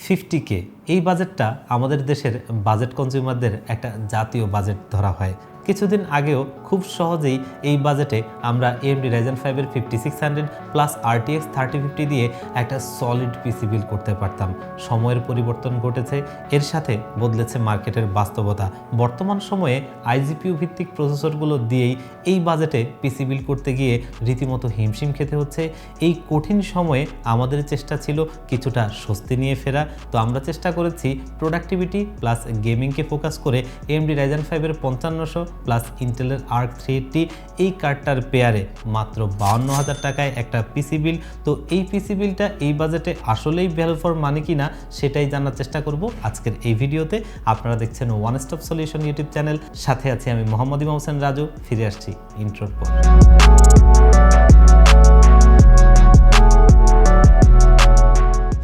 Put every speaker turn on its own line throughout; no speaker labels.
50K এই বাজেটটা আমাদের দেশের বাজেট কনজিউমারদের একটা জাতীয় বাজেট ধরা হয়। কিছুদিন আগেও খুব সহজেই এই বাজেটে আমরা AMD Ryzen 5 এর 5600 প্লাস RTX 3050 দিয়ে একটা সলিড পিসি বিল্ড করতে পারতাম। সময়ের পরিবর্তন ঘটেছে, এর সাথে বদলেছে মার্কেটের বাস্তবতা। বর্তমান সময়ে IGPU ভিত্তিক প্রসেসরগুলো দিয়েই এই বাজেটে পিসি বিল্ড করতে গিয়ে রীতিমতো হিমশিম খেতে হচ্ছে। এই কঠিন সময়ে আমাদের চেষ্টা ছিল কিছুটা স্বস্তি নিয়ে ফেরা, তো আমরা চেষ্টা করেছি প্রোডাক্টিভিটি প্লাস গেমিংকে ফোকাস করে AMD Ryzen 5 এর 5500 প্লাস ইন্টেলের Arc 380 এই কার্ডটার পেয়ারে মাত্র 52,000 টাকায় একটা পিসি বিল্ড। তো এই পিসি বিল্ডটা এই বাজেটে আসলেই ভ্যালু ফর মানি কিনা সেটাই জানার চেষ্টা করব আজকের এই ভিডিওতে। আপনারা দেখছেন one stop solution YouTube channel, সাথে আছি আমি মোহাম্মদ ইমাম হোসেন রাজু। ফিরে আসছি ইন্ট্রোর পর।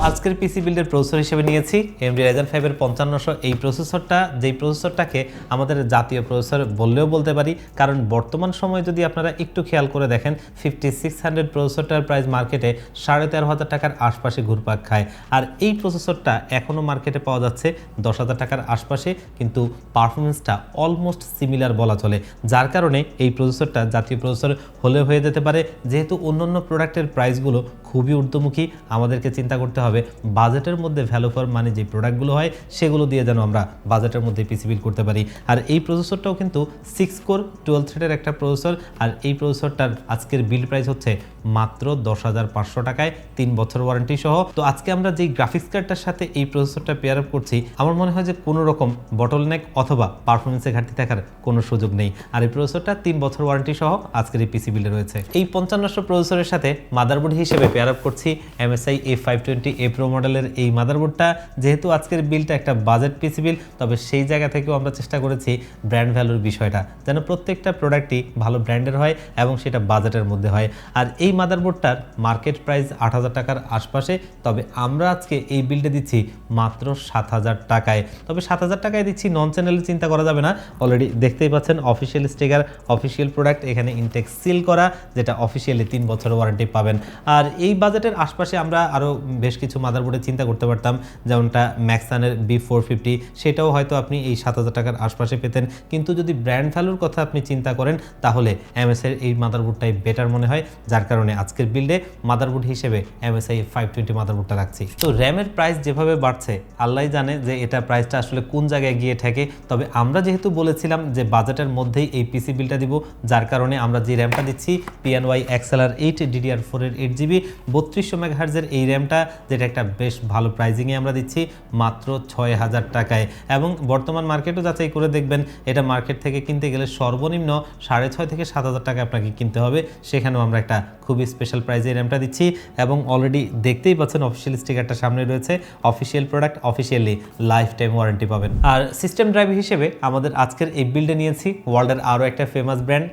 আজকের পিসি বিল্ডের প্রসেসর হিসেবে নিয়েছি AMD Ryzen 5 এর 5500 এই প্রসেসরটা, যেই প্রসেসরটাকে আমাদের জাতীয় প্রসেসর বললেও বলতে পারি, কারণ বর্তমান সময়ে যদি আপনারা একটু খেয়াল করে দেখেন 5600 প্রসেসরটার প্রাইস মার্কেটে 13,500 টাকার আশপাশে ঘুরপাক খায়। আর এই প্রসেসরটা এখনও মার্কেটে পাওয়া যাচ্ছে 10,000 টাকার আশপাশে, কিন্তু পারফরমেন্সটা অলমোস্ট সিমিলার বলা চলে, যার কারণে এই প্রসেসরটা জাতীয় প্রসেসর হলে হয়ে যেতে পারে। যেহেতু অন্যান্য প্রোডাক্টের প্রাইসগুলো খুবই ঊর্ধ্বমুখী, আমাদেরকে চিন্তা করতে হবে বাজেটের মধ্যে ভ্যালু ফর মানি যে প্রোডাক্টগুলো হয় সেগুলো দিয়ে যেন আমরা বাজেটের মধ্যে পিসি বিল্ড করতে পারি। আর এই প্রসেসরটাও কিন্তু 6 কোর 12 থ্রেডের একটা প্রসেসর, আর এই প্রসেসরটার আজকের বিল্ড প্রাইস হচ্ছে মাত্র 10,500 টাকায় 3 বছর ওয়ারেন্টি সহ। তো আজকে আমরা যেই গ্রাফিক্স কার্ডটার সাথে এই প্রসেসরটা পেয়ার আপ করছি, আমার মনে হয় যে কোনো রকম বটলনেক অথবা পারফরমেন্সে ঘাটতি থাকার কোনো সুযোগ নেই। আর এই প্রসেসরটা 3 বছর ওয়ারেন্টি সহ আজকের এই পিসি বিল্ডে রয়েছে। এই 5500 প্রসেসরের সাথে মাদারবোর্ড হিসেবে পেয়ার আপ করছি MSI A520A Pro মডেলের এই মাদারবোর্ডটা। যেহেতু আজকের বিলটা একটা বাজেট পিসি বিল, তবে সেই জায়গা থেকেও আমরা চেষ্টা করেছি ব্র্যান্ড ভ্যালুর বিষয়টা যেন প্রত্যেকটা প্রোডাক্টই ভালো ব্র্যান্ডের হয় এবং সেটা বাজেটের মধ্যে হয়। আর এই মাদারবোর্ডটার মার্কেট প্রাইস 8,000 টাকার আশপাশে, তবে আমরা আজকে এই বিলটা দিচ্ছি মাত্র 7,000 টাকায়। তবে 7,000 টাকায় দিচ্ছি নন চ্যানেলে চিন্তা করা যাবে না, অলরেডি দেখতেই পাচ্ছেন অফিসিয়াল স্টিকার, অফিসিয়াল প্রোডাক্ট, এখানে ইনটেক সিল করা, যেটা অফিসিয়ালি 3 বছর ওয়ারেন্টি পাবেন। আর এই বাজেটের আশপাশে আমরা আরও বেশ কিছু মাদারবোর্ডে চিন্তা করতে পারতাম, যেমনটা ম্যাক্সানের B450, সেটাও হয়তো আপনি এই 7,000 টাকার আশপাশে পেতেন। কিন্তু যদি ব্র্যান্ড ভ্যালুর কথা আপনি চিন্তা করেন তাহলে MSI এই মাদারবোর্ডটাই বেটার মনে হয়, যার কারণে আজকের বিল্ডে মাদারবোর্ড হিসেবে MSI 520 মাদারবোর্ডটা রাখছি। তো র্যামের প্রাইস যেভাবে বাড়ছে আল্লাহ জানে যে এটা প্রাইসটা আসলে কোন জায়গায় গিয়ে ঠেকে। তবে আমরা যেহেতু বলেছিলাম যে বাজেটের মধ্যেই এই পিসি বিলটা দিব, যার কারণে আমরা যে র্যামটা দিচ্ছি PNY XLR 8 DDR4 এর 8GB 3200 MHz এর এই র্যামটা, যেটা একটা বেশ ভালো প্রাইজিংয়ে আমরা দিচ্ছি মাত্র 6,000 টাকায়। এবং বর্তমান মার্কেটও যাচাই করে দেখবেন, এটা মার্কেট থেকে কিনতে গেলে সর্বনিম্ন 6,500 থেকে 7,000 টাকা আপনাকে কিনতে হবে। সেখানেও আমরা একটা খুবই স্পেশাল প্রাইজে র্যামটা দিচ্ছি এবং অলরেডি দেখতেই পাচ্ছেন অফিসিয়াল স্টিকারটা সামনে রয়েছে, official product, officially life time warranty পাবেন। আর সিস্টেম ড্রাইভ হিসেবে আমাদের আজকের এই বিল্ডে নিয়েছি ওয়ার্ল্ডের আরও একটা ফেমাস ব্র্যান্ড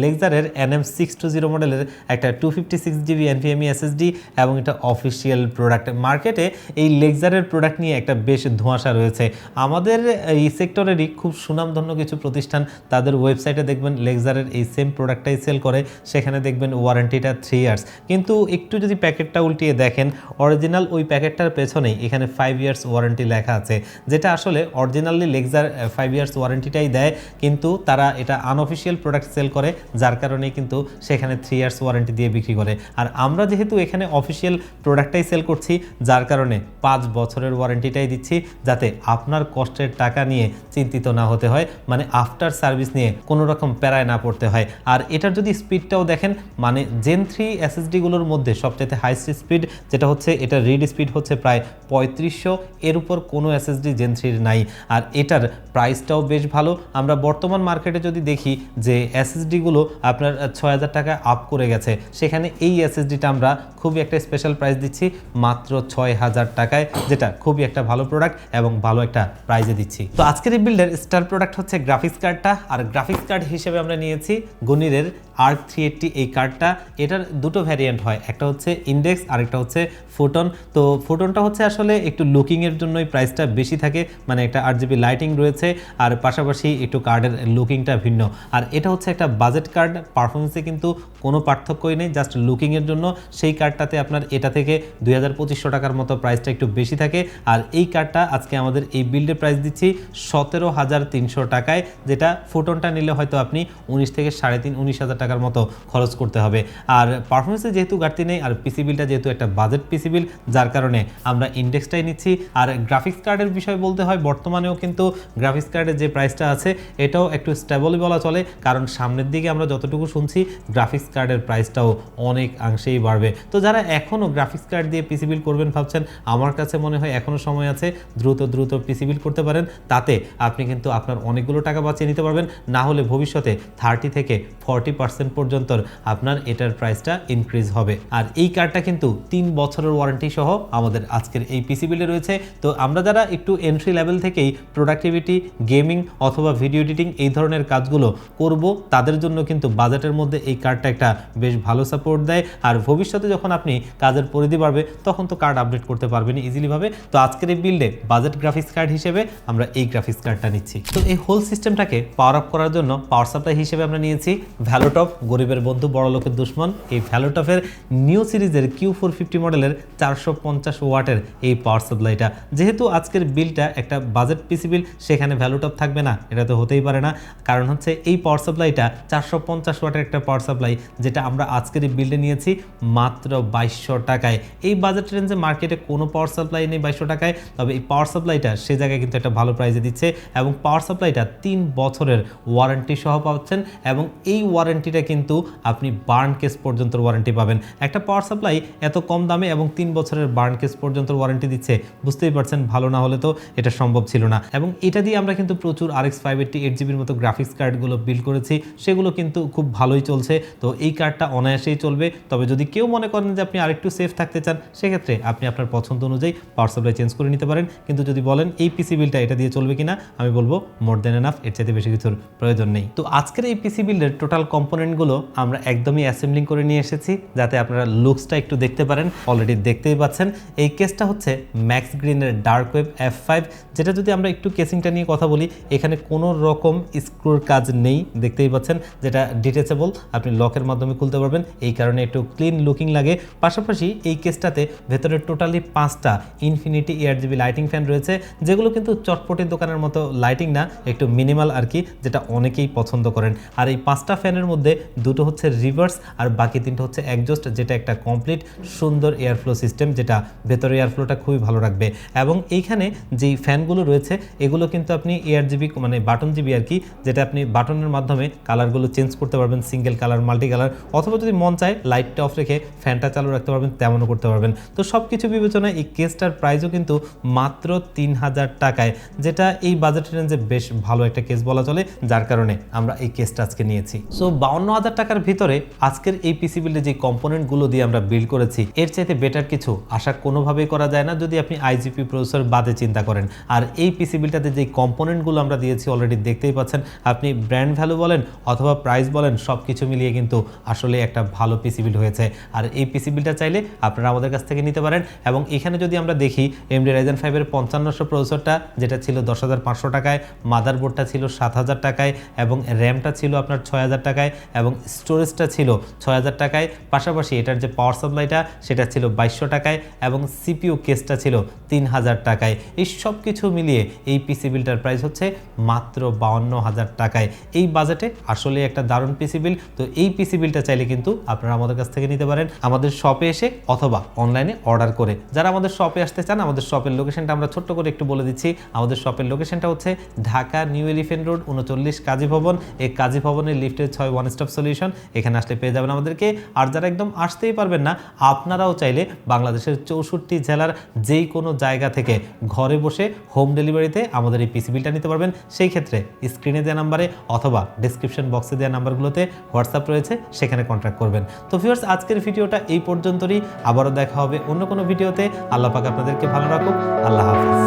লেক্সারের NM620 মডেলের একটা 256GB NVMe SSD, এবং এটা অফিসিয়াল প্রোডাক্ট। মার্কেটে এই লেক্সারের প্রোডাক্ট নিয়ে একটা বেশ ধোঁয়াশা রয়েছে। আমাদের এই সেক্টরেরই খুব সুনামধন্য কিছু প্রতিষ্ঠান তাদের ওয়েবসাইটে দেখবেন লেক্সারের এই সেম প্রোডাক্টটাই সেল করে, সেখানে দেখবেন ওয়ারেন্টিটা 3 ইয়ার্স। কিন্তু একটু যদি প্যাকেটটা উল্টিয়ে দেখেন, অরিজিনাল ওই প্যাকেটটার পেছনেই এখানে 5 ইয়ার্স ওয়ারেন্টি লেখা আছে, যেটা আসলে অরিজিনালি লেক্সার 5 ইয়ার্স ওয়ারেন্টিটাই দেয়, কিন্তু তারা এটা আনঅফিসিয়াল প্রোডাক্ট সেল করে, যার কারণে কিন্তু সেখানে 3 ইয়ার্স ওয়ারেন্টি দিয়ে বিক্রি করে। আর আমরা যেহেতু এখানে অফিসিয়াল প্রোডাক্টটাই সেল করছি, যার কারণে 5 বছরের ওয়ারেন্টিটাই দিচ্ছি, যাতে আপনার কষ্টের টাকা নিয়ে চিন্তিত না হতে হয়, মানে আফটার সার্ভিস নিয়ে কোনো রকম প্যারায় না পড়তে হয়। আর এটার যদি স্পিডটাও দেখেন, মানে Gen 3 SSDগুলোর মধ্যে সবচেয়ে হাইস্ট স্পিড যেটা হচ্ছে, এটা রিড স্পিড হচ্ছে প্রায় 3500, এর উপর কোনো SSD Gen 3 নাই। আর এটার প্রাইসটাও বেশ ভালো। আমরা বর্তমান মার্কেটে যদি দেখি যে SSDগুলো আপনার 6,000 টাকা আপ করে গেছে, সেখানে এই SSDটা আমরা খুবই একটা স্পেশাল প্রাইস দিচ্ছি মাত্র 6,000 টাকায়, যেটা খুবই একটা ভালো প্রোডাক্ট এবং ভালো একটা প্রাইজে দিচ্ছি। তো আজকের এই বিল্ডের স্টার প্রোডাক্ট হচ্ছে গ্রাফিক্স কার্ডটা। আর গ্রাফিক্স কার্ড হিসেবে আমরা নিয়েছি গনিরের Arc 380 এই কার্ডটা। এটার দুটো ভ্যারিয়েন্ট হয়, একটা হচ্ছে ইন্ডেক্স আর একটা হচ্ছে ফোটন। তো ফোটনটা হচ্ছে আসলে একটু লুকিংয়ের জন্যই প্রাইসটা বেশি থাকে, মানে একটা RGB লাইটিং রয়েছে আর পাশাপাশি একটু কার্ডের লুকিংটা ভিন্ন। আর এটা হচ্ছে একটা বাজেট কার্ড, পারফরমেন্সে কিন্তু কোনো পার্থক্যই নেই, জাস্ট লুকিংয়ের জন্য সেই কার্ডটাতে আপনার এটা থেকে 2200 টাকার মতো প্রাইসটা একটু বেশি থাকে। আর এই কার্ডটা আজকে আমাদের এই বিল্ডের প্রাইস দিচ্ছি 17,300 টাকায়, যেটা ফুটনটা নিলে হয়তো আপনি 19 থেকে 19,500 টাকার মতো খরচ করতে হবে। আর পারফরমেন্সে যেহেতু ঘাটতি নেই, আর পিসি বিলটা যেহেতু একটা বাজেট পিসি বিল, যার কারণে আমরা ইন্ডেক্সটাই নিচ্ছি। আর গ্রাফিক্স কার্ডের বিষয় বলতে হয়, বর্তমানেও কিন্তু গ্রাফিক্স কার্ডের যে প্রাইসটা আছে এটাও একটু স্টেবলই বলা চলে, কারণ সামনের দিকে আমরা যতটুকু শুনছি গ্রাফিক্স কার্ডের প্রাইসটাও অনেকাংশেই বাড়বে। তো যারা এখনও গ্রাফিক্স কার্ড দিয়ে পিসি বিল করবেন ভাবছেন, আমার কাছে মনে হয় এখনও সময় আছে, দ্রুত পিসি বিল করতে পারেন। তাতে আপনি কিন্তু আপনার অনেকগুলো টাকা বাঁচিয়ে নিতে পারবেন। না হলে ভবিষ্যতে 30 থেকে 40% পর্যন্ত আপনার এটার প্রাইসটা ইনক্রিজ হবে। আর এই কার্ডটা কিন্তু 3 বছরের ওয়ারেন্টি সহ আমাদের আজকের এই পিসি বিলে রয়েছে। তো আমরা যারা একটু এন্ট্রি লেভেল থেকেই প্রোডাক্টিভিটি, গেমিং অথবা ভিডিও এডিটিং এই ধরনের কাজগুলো করব, তাদের জন্য কিন্তু বাজেটের মধ্যে এই কার্ডটা একটা বেশ ভালো সাপোর্ট দেয়। আর ভবিষ্যতে যখন আপনি কাজের পরিধি বাড়বে তখন তো কার্ড আপডেট করতে পারবেন ইজিলি ভাবে। তো আজকের এই বিল্ডে বাজেট গ্রাফিক্স কার্ড হিসেবে আমরা এই গ্রাফিক্স কার্ডটা নিচ্ছি। তো এই হোল সিস্টেমটাকে পাওয়ার আপ করার জন্য পাওয়ার সাপ্লাই হিসেবে আমরা নিয়েছি ভ্যালোটপ, গরিবের বন্ধু বড় লোকের দুশ্মন। এই ভ্যালোটপের নিউ সিরিজের Q450 মডেলের 450 ওয়াটের এই পাওয়ার সাপ্লাইটা। যেহেতু আজকের বিলটা একটা বাজেট পিসি বিল, সেখানে ভ্যালোটপ থাকবে না এটা তো হতেই পারে না। কারণ হচ্ছে এই পাওয়ার সাপ্লাইটা 450 ওয়াটের একটা পাওয়ার সাপ্লাই, যেটা আমরা আজকের এই বিল্ডে নিয়েছি মাত্র 2200 টাকায়। এই বাজেট রেঞ্জে মার্কেটে কোনো পাওয়ার সাপ্লাই নেই 2200 টাকায়, তবে এই পাওয়ার সাপ্লাইটা সে জায়গায় কিন্তু একটা ভালো প্রাইসে দিচ্ছে। এবং পাওয়ার সাপ্লাইটা 3 বছরের ওয়ারেন্টি সহ পাচ্ছেন, এবং এই ওয়ারেন্টিটা কিন্তু আপনি বার্ন কেস পর্যন্ত ওয়ারেন্টি পাবেন। একটা পাওয়ার সাপ্লাই এত কম দামে এবং 3 বছরের বার্ন কেস পর্যন্ত ওয়ারেন্টি দিচ্ছে, বুঝতেই পারছেন ভালো না হলে তো এটা সম্ভব ছিল না। এবং এটা দিয়ে আমরা কিন্তু প্রচুর RX 580 8GB মতো গ্রাফিক্স কার্ডগুলো বিল্ড করেছি, সেগুলো কিন্তু খুব ভালোই চলছে। তো এই কার্ডটা অনায়াসেই চলবে। তবে যদি কেউ মনে করেন যে আপনি আরেকটু সেফ থাকতে চান, সেক্ষেত্রে আপনি আপনার পছন্দ অনুযায়ী পাওয়ার সাপ্লাই চেঞ্জ করে নিতে পারেন। কিন্তু যদি বলেন এই পিসি বিলটা এটা দিয়ে চলবে কিনা, আমি বলবো মোর দেন এনাফ, এর চাইতে বেশি কিছুর প্রয়োজন নেই। তো আজকের এই পিসি বিল্ডের টোটাল কম্পোনেন্টগুলো আমরা একদমই অ্যাসেম্বলিং করে নিয়ে এসেছি, যাতে আপনারা লুকসটা একটু দেখতে পারেন। অলরেডি দেখতেই পাচ্ছেন এই কেসটা হচ্ছে ম্যাক্স গ্রিনের ডার্ক ওয়েব F5, যেটা যদি আমরা একটু কেসিংটা নিয়ে কথা বলি, এখানে কোনো রকম স্ক্রুর কাজ নেই, দেখতেই পাচ্ছেন, যেটা ডিটেচেবল, আপনি লকের মাধ্যমে খুলতে পারবেন, এই কারণে একটু ক্লিন লুকিং লাগে। পাশাপাশি এই কেসটাতে ভেতরে টোটালি 5টা ইনফিনিটি ARGB লাইটিং ফ্যান রয়েছে, যেগুলো কিন্তু চটপটির দোকানের মতো লাইটিং না, একটু মিনিমাল আর কি, যেটা অনেকেই পছন্দ করেন। আর এই 5টা ফ্যানের মধ্যে 2টো হচ্ছে রিভার্স আর বাকি 3টা হচ্ছে একজস্ট, যেটা একটা কমপ্লিট সুন্দর এয়ারফ্লো সিস্টেম, যেটা ভেতরে এয়ারফ্লোটা খুবই ভালো রাখবে। এবং এইখানে যেই ফ্যানগুলো রয়েছে এগুলো কিন্তু আপনি ARGB মানে বাটন জিবি আর কি, যেটা আপনি বাটনের মাধ্যমে কালারগুলো চেঞ্জ করতে পারবেন, সিঙ্গেল কালার, মাল্টি কালার, অথবা যদি মন চায় লাইটটা অফ রেখে ফ্যানটা চালু রাখতে পারবেন, তেমনও করতে পারবেন। তো সব কিছু বিবেচনায় এই কেসটার প্রাইসও কিন্তু মাত্র 3000 টাকায়, যেটা এই বাজেট রেঞ্জে বেশ ভালো একটা কেস বলা চলে, যার কারণে আমরা এই কেসটা আজকে নিয়েছি। সো 52,000 টাকার ভিতরে আজকের এই পিসি বিল্ডে যে কম্পোনেন্টগুলো দিয়ে আমরা বিল্ড করেছি, এর চাইতে বেটার কিছু আশা কোনোভাবেই করা যায় না যদি আপনি IGP প্রসেসর বাদে চিন্তা করেন। আর এই পিসি বিল্ডটাতে যে কম্পোনেন্টগুলো আমরা দিয়েছি অলরেডি দেখতেই পাচ্ছেন, আপনি ব্র্যান্ড ভ্যালু বলেন অথবা প্রাইস বলেন, সব কিছু মিলিয়ে কিন্তু আসলে একটা ভালো পিসি বিল্ড হয়েছে। আর এই পিসি বিল্ডটা চাইলে আপনারা আমাদের কাছ থেকে নিতে পারেন। এবং এখানে যদি আমরা দেখি AMD Ryzen 5 এর 5500 প্রসেসরটা, যেটা ছিল 10,500 টাকায়, মাদারবোর্ডটা ছিল 7,000 টাকায়, এবং র্যামটা ছিল আপনার 6,000 টাকায়, এবং স্টোরেজটা ছিল 6,000 টাকায়। পাশাপাশি এটার যে পাওয়ার সাপ্লাইটা সেটা ছিল 2200 টাকায়, এবং CPU কেসটা ছিল 3000 টাকায়। এই সব কিছু মিলিয়ে এই পিসি বিলটার প্রাইস হচ্ছে মাত্র 52,000 টাকায়। এই বাজেটে আসলে একটা দারুণ পিসি বিল। তো এই পিসি বিলটা চাইলে কিন্তু আপনারা আমাদের কাছ থেকে নিতে পারেন, আমাদের শপে এসে অথবা অনলাইনে অর্ডার করে। যারা আমাদের শপে আসতে চান, আমাদের শপের লোকেশনটা আমরা ছোট্ট করে একটু বলে দিচ্ছি। আমাদের শপের লোকেশনটা হচ্ছে ঢাকা নিউ এলিফ্যান্ট রোড 39 কাজী ভবন। এই কাজী ভবনের লিফটের 6 ওয়ান স্টপ সলিউশন, এখানে আসলে পেয়ে যাবেন আমাদেরকে। আর যারা একদম আসতেই পারবেন না, আপনারাও চাইলে বাংলাদেশের 64 জেলার যেই কোনো জায়গা থেকে ঘরে বসে হোম ডেলিভারিতে আমাদের এই পিসি বিলটা নিতে পারবেন। সেই ক্ষেত্রে স্ক্রিনে দেওয়া নাম্বারে অথবা ডেসক্রিপশন বক্সে দেওয়া নাম্বারগুলোতে হোয়াটসঅ্যাপ রয়েছে, সেখানে কন্ট্যাক্ট করবেন। তো ভিউয়ার্স, আজকের ভিডিওটা এই পর্যন্তই। আবারও দেখা হবে অন্য কোনো ভিডিওতে। আল্লাহ পাক আপনাদেরকে ভালো রাখুক। আল্লাহ হাফেজ।